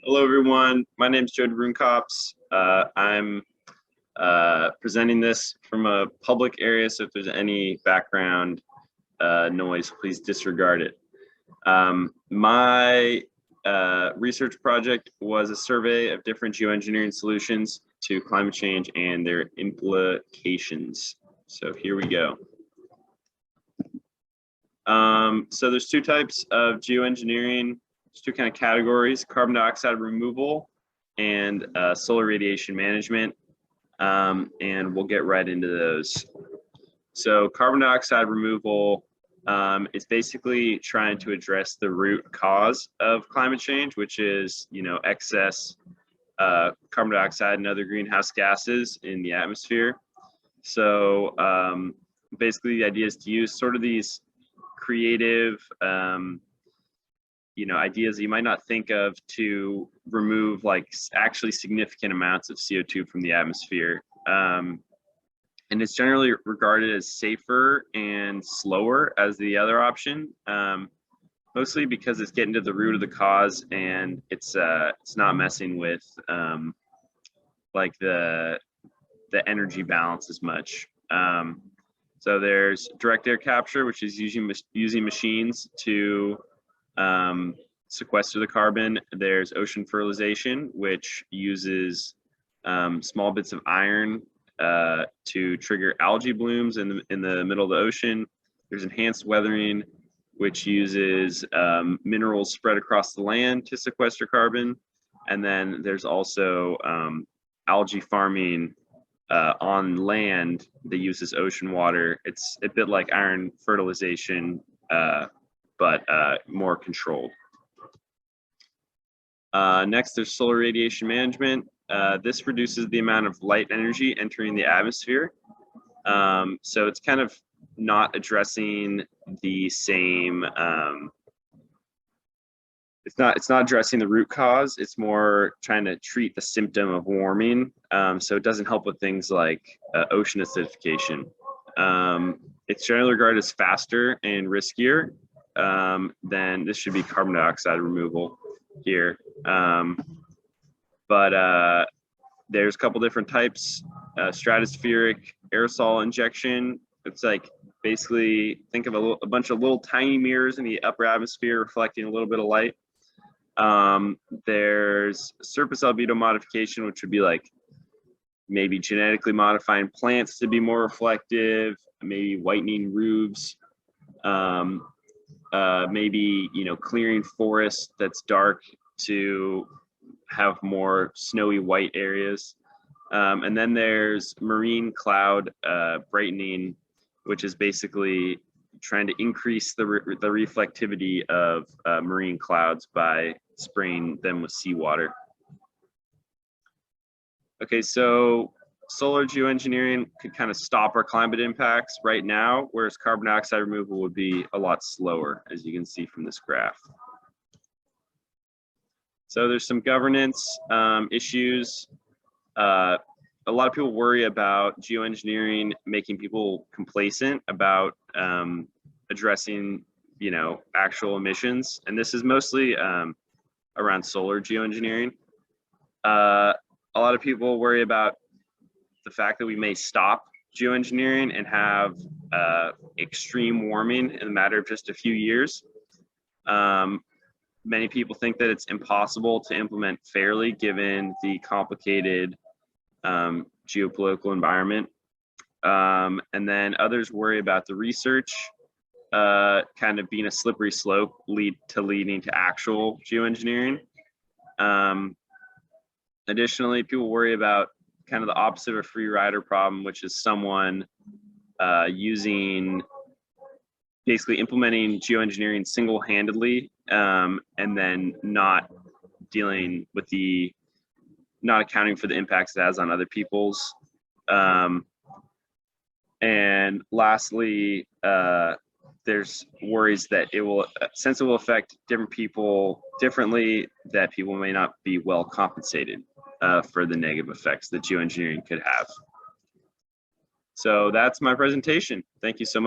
Hello, everyone. My name is Joe Brunkops. I'm presenting this from a public area, so if there's any background noise, please disregard it. My research project was a survey of different geoengineering solutions to climate change and their implications. So here we go. So there's two types of geoengineering. There's two kind of categories: carbon dioxide removal and solar radiation management. And we'll get right into those. So carbon dioxide removal is basically trying to address the root cause of climate change, which is, excess carbon dioxide and other greenhouse gases in the atmosphere. So basically the idea is to use sort of these creative ideas that you might not think of to remove actually significant amounts of CO2 from the atmosphere. And it's generally regarded as safer and slower as the other option, mostly because it's getting to the root of the cause, and it's not messing with the energy balance as much. So there's direct air capture, which is using machines to sequester the carbon. There's ocean fertilization, which uses small bits of iron to trigger algae blooms in the middle of the ocean. There's enhanced weathering, which uses minerals spread across the land to sequester carbon. And then there's also algae farming on land that uses ocean water. It's a bit like iron fertilization, but more controlled. Next, there's solar radiation management. This reduces the amount of light energy entering the atmosphere. So it's kind of not addressing the same, it's not addressing the root cause. It's more trying to treat the symptom of warming. So it doesn't help with things like ocean acidification. It's generally regarded as faster and riskier. Then this should be carbon dioxide removal here. But there's a couple different types: stratospheric aerosol injection. It's like basically think of a bunch of little tiny mirrors in the upper atmosphere reflecting a little bit of light. There's surface albedo modification, which would be like maybe genetically modifying plants to be more reflective, maybe whitening roofs, maybe clearing forest that's dark to have more snowy white areas. And then there's marine cloud brightening, which is basically trying to increase the reflectivity of marine clouds by spraying them with seawater. Okay, so solar geoengineering could kind of stop our climate impacts right now, whereas carbon dioxide removal would be a lot slower, as you can see from this graph. So there's some governance issues. A lot of people worry about geoengineering making people complacent about addressing, actual emissions, and this is mostly around solar geoengineering. A lot of people worry about the fact that we may stop geoengineering and have extreme warming in a matter of just a few years. Many people think that it's impossible to implement fairly given the complicated geopolitical environment. And then others worry about the research kind of being a slippery slope leading to actual geoengineering. Additionally, people worry about kind of the opposite of a free rider problem, which is someone basically implementing geoengineering single-handedly and then not accounting for the impacts it has on other people's. And lastly, there's worries that since it will affect different people differently, that people may not be well compensated for the negative effects that geoengineering could have. So that's my presentation. Thank you so much.